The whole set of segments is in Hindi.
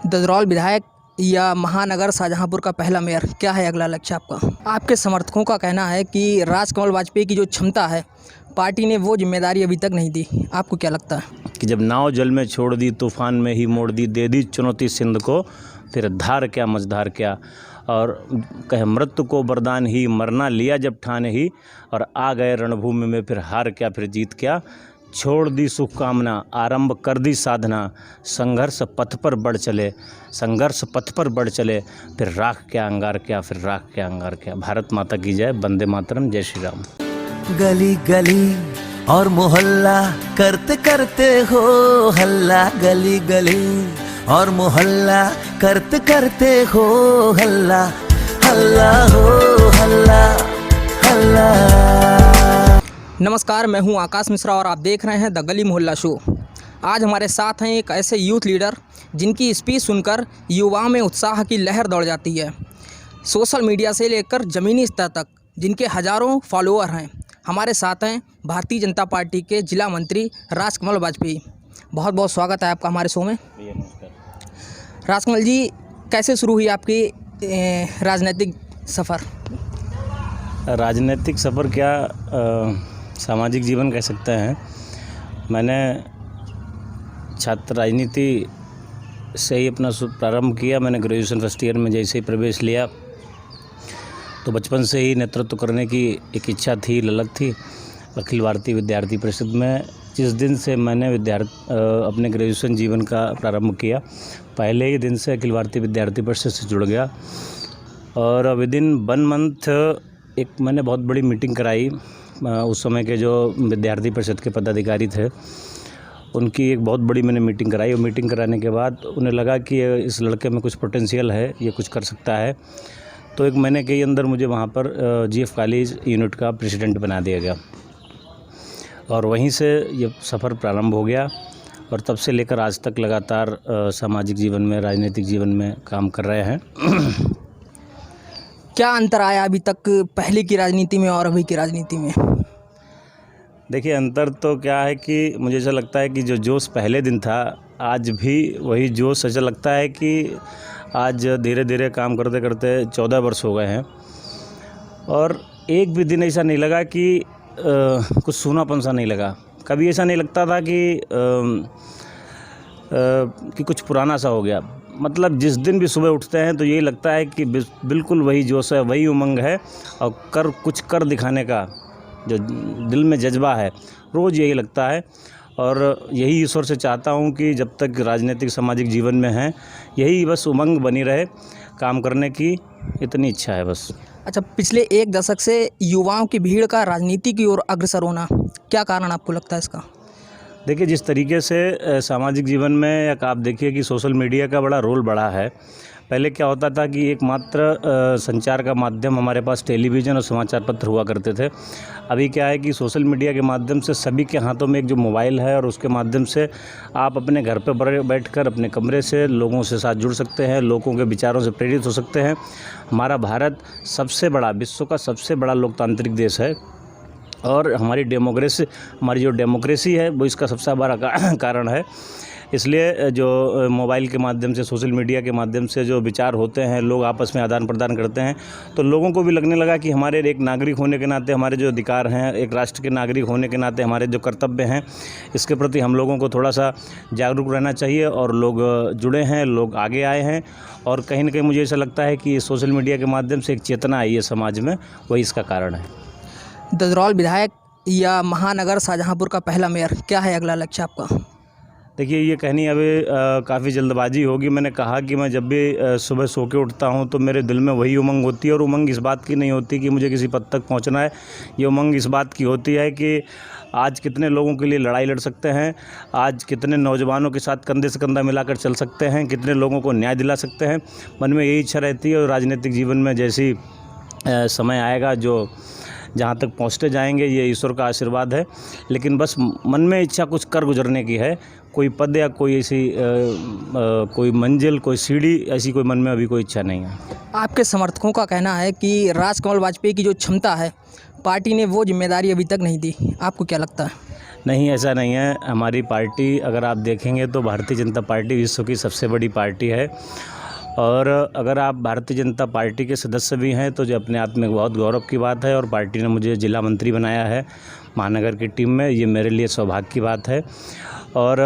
ददरौल विधायक या महानगर शाहजहांपुर का पहला मेयर, क्या है अगला लक्ष्य आपका? आपके समर्थकों का कहना है कि राजकमल वाजपेयी की जो क्षमता है, पार्टी ने वो जिम्मेदारी अभी तक नहीं दी। आपको क्या लगता है? कि जब नाव जल में छोड़ दी, तूफान में ही मोड़ दी, दे दी चुनौती सिंध को, फिर धार क्या मझधार क्या, और कहे मृत्यु को वरदान ही, मरना लिया जब ठान ही, और आ गए रणभूमि में फिर हार क्या फिर जीत क्या। छोड़ दी शुभकामना, आरंभ कर दी साधना, संघर्ष पथ पर बढ़ चले, संघर्ष पथ पर बढ़ चले, फिर राख क्या अंगार क्या, फिर राख क्या अंगार क्या। भारत माता की जय, वंदे मातरम, जय श्री राम। गली गली और मोहल्ला करते करते हो हल्ला, गली गली और मोहल्ला करते करते हो हल्ला, हल्ला हो हल्ला हल्ला। नमस्कार, मैं हूं आकाश मिश्रा और आप देख रहे हैं द गली मोहल्ला शो। आज हमारे साथ हैं एक ऐसे यूथ लीडर जिनकी स्पीच सुनकर युवाओं में उत्साह की लहर दौड़ जाती है। सोशल मीडिया से लेकर ज़मीनी स्तर तक जिनके हज़ारों फॉलोअर हैं। हमारे साथ हैं भारतीय जनता पार्टी के जिला मंत्री राजकमल वाजपेयी। बहुत बहुत स्वागत है आपका हमारे शो में। राजकमल जी, कैसे शुरू हुई आपकी राजनीतिक सफ़र? राजनीतिक सफ़र क्या, सामाजिक जीवन कह सकते हैं। मैंने छात्र राजनीति से ही अपना प्रारंभ किया। मैंने ग्रेजुएशन फर्स्ट ईयर में जैसे ही प्रवेश लिया तो बचपन से ही नेतृत्व करने की एक इच्छा थी, ललक थी। अखिल भारतीय विद्यार्थी परिषद में जिस दिन से मैंने अपने ग्रेजुएशन जीवन का प्रारंभ किया, पहले ही दिन से अखिल भारतीय विद्यार्थी परिषद से जुड़ गया। और विद इन 1 मंथ एक मैंने बहुत बड़ी मीटिंग कराई। उस समय के जो विद्यार्थी परिषद के पदाधिकारी थे उनकी एक बहुत बड़ी मैंने मीटिंग कराई। और मीटिंग कराने के बाद उन्हें लगा कि इस लड़के में कुछ पोटेंशियल है, ये कुछ कर सकता है। तो एक महीने के अंदर मुझे वहाँ पर जीएफ कॉलेज यूनिट का प्रेसिडेंट बना दिया गया और वहीं से ये सफ़र प्रारंभ हो गया। और तब से लेकर आज तक लगातार सामाजिक जीवन में, राजनीतिक जीवन में काम कर रहे हैं। क्या अंतर आया अभी तक पहले की राजनीति में और अभी की राजनीति में? देखिए, अंतर तो क्या है कि मुझे ऐसा लगता है कि जो जोश पहले दिन था, आज भी वही जोश। ऐसा लगता है कि आज धीरे धीरे काम करते करते 14 वर्ष हो गए हैं और एक भी दिन ऐसा नहीं लगा कि कुछ सूनापन सा नहीं लगा। कभी ऐसा नहीं लगता था कि कुछ पुराना सा हो गया। मतलब जिस दिन भी सुबह उठते हैं तो यही लगता है कि बिल्कुल वही जोश है, वही उमंग है और कुछ कर दिखाने का जो दिल में जज्बा है, रोज़ यही लगता है। और यही ईश्वर से चाहता हूँ कि जब तक राजनीतिक सामाजिक जीवन में हैं, यही बस उमंग बनी रहे, काम करने की इतनी इच्छा है बस। अच्छा, पिछले 1 दशक से युवाओं की भीड़ का राजनीति की ओर अग्रसर होना, क्या कारण आपको लगता है इसका? देखिए, जिस तरीके से सामाजिक जीवन में या आप देखिए कि सोशल मीडिया का बड़ा रोल बढ़ा है। पहले क्या होता था कि एकमात्र संचार का माध्यम हमारे पास टेलीविज़न और समाचार पत्र हुआ करते थे। अभी क्या है कि सोशल मीडिया के माध्यम से सभी के हाथों में एक जो मोबाइल है और उसके माध्यम से आप अपने घर पर बैठकर अपने कमरे से लोगों से साथ जुड़ सकते हैं, लोगों के विचारों से प्रेरित हो सकते हैं। हमारा भारत सबसे बड़ा, विश्व का सबसे बड़ा लोकतांत्रिक देश है और हमारी जो डेमोक्रेसी है वो इसका सबसे बड़ा कारण है। इसलिए जो मोबाइल के माध्यम से, सोशल मीडिया के माध्यम से जो विचार होते हैं, लोग आपस में आदान प्रदान करते हैं, तो लोगों को भी लगने लगा कि हमारे एक नागरिक होने के नाते हमारे जो अधिकार हैं, एक राष्ट्र के नागरिक होने के नाते हमारे जो कर्तव्य हैं, इसके प्रति हम लोगों को थोड़ा सा जागरूक रहना चाहिए। और लोग जुड़े हैं, लोग आगे आए हैं और कहीं ना कहीं मुझे ऐसा लगता है कि सोशल मीडिया के माध्यम से एक चेतना आई है समाज में, वही इसका कारण है। ददरौल विधायक या महानगर शाहजहांपुर का पहला मेयर, क्या है अगला लक्ष्य आपका? देखिए, ये कहनी अभी काफ़ी जल्दबाजी होगी। मैंने कहा कि मैं जब भी सुबह सो के उठता हूँ तो मेरे दिल में वही उमंग होती है। और उमंग इस बात की नहीं होती कि मुझे किसी पद तक पहुँचना है। ये उमंग इस बात की होती है कि आज कितने लोगों के लिए लड़ाई लड़ सकते हैं, आज कितने नौजवानों के साथ कंधे से कंधा मिलाकर चल सकते हैं, कितने लोगों को न्याय दिला सकते हैं। मन में यही इच्छा रहती है। और राजनीतिक जीवन में जैसी समय आएगा, जो जहाँ तक पहुँचते जाएंगे, ये ईश्वर का आशीर्वाद है। लेकिन बस मन में इच्छा कुछ कर गुजरने की है। कोई पद या कोई ऐसी कोई मंजिल, कोई सीढ़ी, ऐसी कोई मन में अभी कोई इच्छा नहीं है। आपके समर्थकों का कहना है कि राजकमल वाजपेयी की जो क्षमता है, पार्टी ने वो जिम्मेदारी अभी तक नहीं दी। आपको क्या लगता है? नहीं, ऐसा नहीं है। हमारी पार्टी अगर आप देखेंगे तो भारतीय जनता पार्टी विश्व की सबसे बड़ी पार्टी है, और अगर आप भारतीय जनता पार्टी के सदस्य भी हैं तो जो अपने आप में बहुत गौरव की बात है। और पार्टी ने मुझे जिला मंत्री बनाया है महानगर की टीम में, ये मेरे लिए सौभाग्य की बात है। और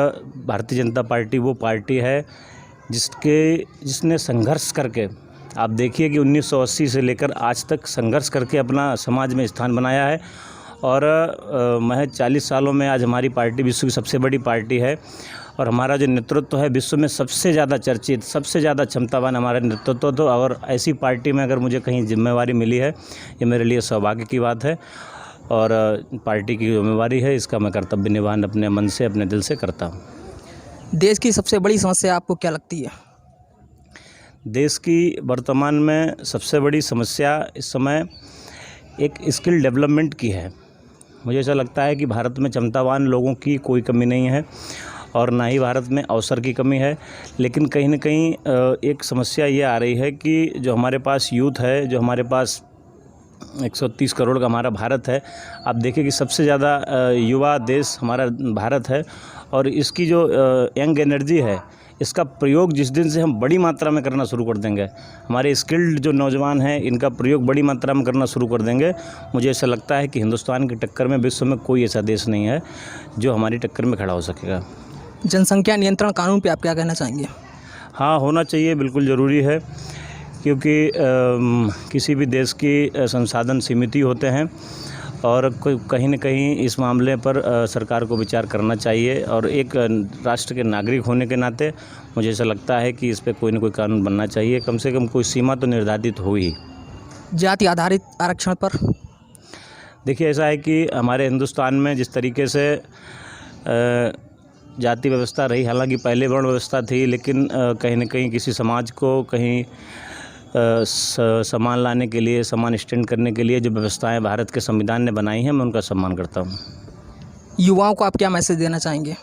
भारतीय जनता पार्टी वो पार्टी है जिसने संघर्ष करके, आप देखिए कि 1980 से लेकर आज तक संघर्ष करके अपना समाज में स्थान बनाया है। और महज 40 सालों में आज हमारी पार्टी विश्व की सबसे बड़ी पार्टी है, और हमारा जो नेतृत्व है विश्व में सबसे ज़्यादा चर्चित, सबसे ज़्यादा क्षमतावान हमारा नेतृत्व। तो और ऐसी पार्टी में अगर मुझे कहीं जिम्मेवारी मिली है, ये मेरे लिए सौभाग्य की बात है। और पार्टी की जिम्मेवारी है, इसका मैं कर्तव्य निर्वहन अपने मन से, अपने दिल से करता हूँ। देश की सबसे बड़ी समस्या आपको क्या लगती है? देश की वर्तमान में सबसे बड़ी समस्या इस समय एक स्किल डेवलपमेंट की है। मुझे ऐसा लगता है कि भारत में क्षमतावान लोगों की कोई कमी नहीं है, और ना ही भारत में अवसर की कमी है। लेकिन कहीं न कहीं एक समस्या ये आ रही है कि जो हमारे पास यूथ है, जो हमारे पास 130 करोड़ का हमारा भारत है, आप देखिए कि सबसे ज़्यादा युवा देश हमारा भारत है। और इसकी जो यंग एनर्जी है, इसका प्रयोग जिस दिन से हम बड़ी मात्रा में करना शुरू कर देंगे, हमारे स्किल्ड जो नौजवान हैं इनका प्रयोग बड़ी मात्रा में करना शुरू कर देंगे, मुझे ऐसा लगता है कि हिंदुस्तान की टक्कर में विश्व में कोई ऐसा देश नहीं है जो हमारी टक्कर में खड़ा हो सकेगा। जनसंख्या नियंत्रण कानून पे आप क्या कहना चाहेंगे? हाँ, होना चाहिए, बिल्कुल ज़रूरी है, क्योंकि किसी भी देश की संसाधन सीमित ही होते हैं, और कहीं न कहीं इस मामले पर सरकार को विचार करना चाहिए। और एक राष्ट्र के नागरिक होने के नाते मुझे ऐसा लगता है कि इस पे कोई न कोई कानून बनना चाहिए, कम से कम कोई सीमा तो निर्धारित हो ही। जाति आधारित आरक्षण पर देखिए, ऐसा है कि हमारे हिंदुस्तान में जिस तरीके से जाति व्यवस्था रही, हालांकि पहले वर्ण व्यवस्था थी, लेकिन कहीं न कहीं किसी समाज को कहीं सम्मान लाने के लिए, सम्मान स्टैंड करने के लिए जो व्यवस्थाएं भारत के संविधान ने बनाई हैं, मैं उनका सम्मान करता हूं। युवाओं को आप क्या मैसेज देना चाहेंगे?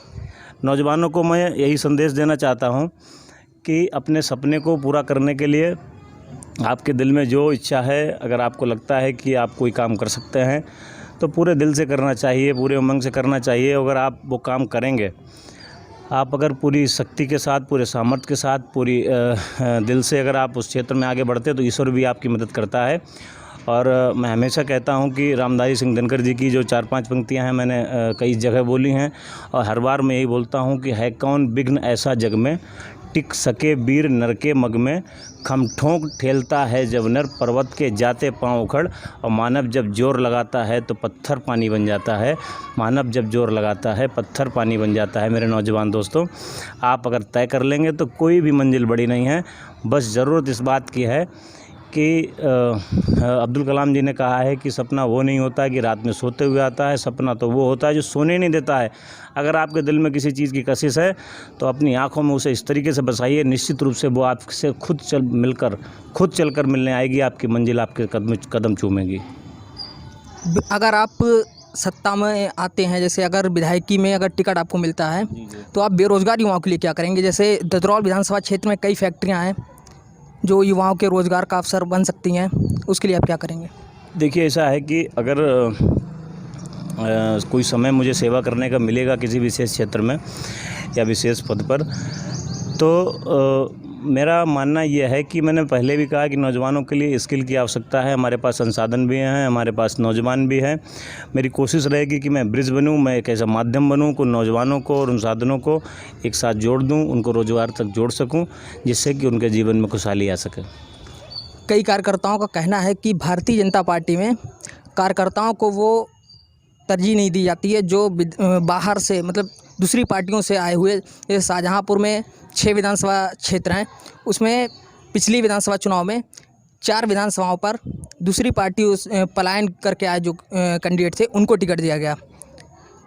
नौजवानों को मैं यही संदेश देना चाहता हूं कि अपने सपने को पूरा करने के लिए आपके दिल में जो इच्छा है, अगर आपको लगता है कि आप कोई काम कर सकते हैं तो पूरे दिल से करना चाहिए, पूरे उमंग से करना चाहिए। अगर आप वो काम करेंगे, आप अगर पूरी शक्ति के साथ, पूरे सामर्थ्य के साथ, पूरी दिल से अगर आप उस क्षेत्र में आगे बढ़ते हैं तो ईश्वर भी आपकी मदद करता है। और मैं हमेशा कहता हूं कि रामधारी सिंह दिनकर जी की जो 4-5 पंक्तियां हैं, मैंने कई जगह बोली हैं, और हर बार मैं यही बोलता हूं कि है कौन विघ्न ऐसा जग में, टिक सके वीर नर के मग में, खम ठोंक ठेलता है जब नर, पर्वत के जाते पांव उखड़, और मानव जब जोर लगाता है तो पत्थर पानी बन जाता है। मानव जब जोर लगाता है पत्थर पानी बन जाता है। मेरे नौजवान दोस्तों, आप अगर तय कर लेंगे तो कोई भी मंजिल बड़ी नहीं है। बस ज़रूरत इस बात की है कि अब्दुल कलाम जी ने कहा है कि सपना वो नहीं होता है कि रात में सोते हुए आता है, सपना तो वो होता है जो सोने नहीं देता है। अगर आपके दिल में किसी चीज़ की कशिश है तो अपनी आंखों में उसे इस तरीके से बसाइए, निश्चित रूप से वो आपसे खुद चलकर मिलने आएगी, आपकी मंजिल आपके कदम चूमेगी। अगर आप सत्ता में आते हैं, जैसे अगर विधायकी में अगर टिकट आपको मिलता है तो आप बेरोजगार युवाओं के लिए क्या करेंगे? जैसे ददरौल विधानसभा क्षेत्र में कई फैक्ट्रियाँ हैं जो युवाओं के रोज़गार का अवसर बन सकती हैं, उसके लिए आप क्या करेंगे? देखिए, ऐसा है कि अगर कोई समय मुझे सेवा करने का मिलेगा किसी विशेष क्षेत्र में या विशेष पद पर, तो मेरा मानना यह है कि मैंने पहले भी कहा कि नौजवानों के लिए स्किल की आवश्यकता है। हमारे पास संसाधन भी हैं, हमारे पास नौजवान भी हैं। मेरी कोशिश रहेगी कि मैं ब्रिज बनूं, मैं एक ऐसा माध्यम बनूं को नौजवानों को और उन साधनों को एक साथ जोड़ दूं, उनको रोज़गार तक जोड़ सकूं, जिससे कि उनके जीवन में खुशहाली आ सके। कई कार्यकर्ताओं का कहना है कि भारतीय जनता पार्टी में कार्यकर्ताओं को वो तरजीह नहीं दी जाती है जो बाहर से, मतलब दूसरी पार्टियों से आए हुए। जैसे शाहजहाँपुर में 6 विधानसभा क्षेत्र हैं, उसमें पिछली विधानसभा चुनाव में 4 विधानसभाओं पर दूसरी पार्टी पलायन करके आए जो कैंडिडेट थे उनको टिकट दिया गया।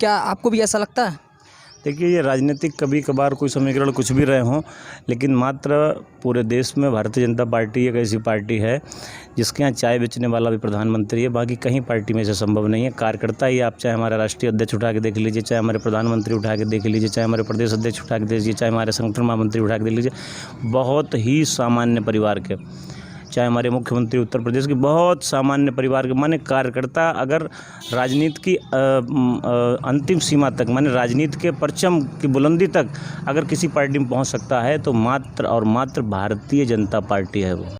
क्या आपको भी ऐसा लगता है? देखिए, ये राजनीतिक कभी कभार कोई समीकरण कुछ भी रहे हों, लेकिन मात्र पूरे देश में भारतीय जनता पार्टी एक ऐसी पार्टी है जिसके यहाँ चाय बेचने वाला भी प्रधानमंत्री है। बाकी कहीं पार्टी में ऐसा संभव नहीं है। कार्यकर्ता ही, आप चाहे हमारा राष्ट्रीय अध्यक्ष उठा के देख लीजिए, चाहे हमारे प्रधानमंत्री उठा के देख लीजिए, चाहे हमारे प्रदेश अध्यक्ष उठा के देख लीजिए, चाहे हमारे संगठन महामंत्री उठा के देख लीजिए, बहुत ही सामान्य परिवार के चाहे हमारे मुख्यमंत्री उत्तर प्रदेश के, बहुत सामान्य परिवार के माने कार्यकर्ता अगर राजनीति की अंतिम सीमा तक, माने राजनीति के परचम की बुलंदी तक अगर किसी पार्टी में पहुंच सकता है तो मात्र और मात्र भारतीय जनता पार्टी है वो।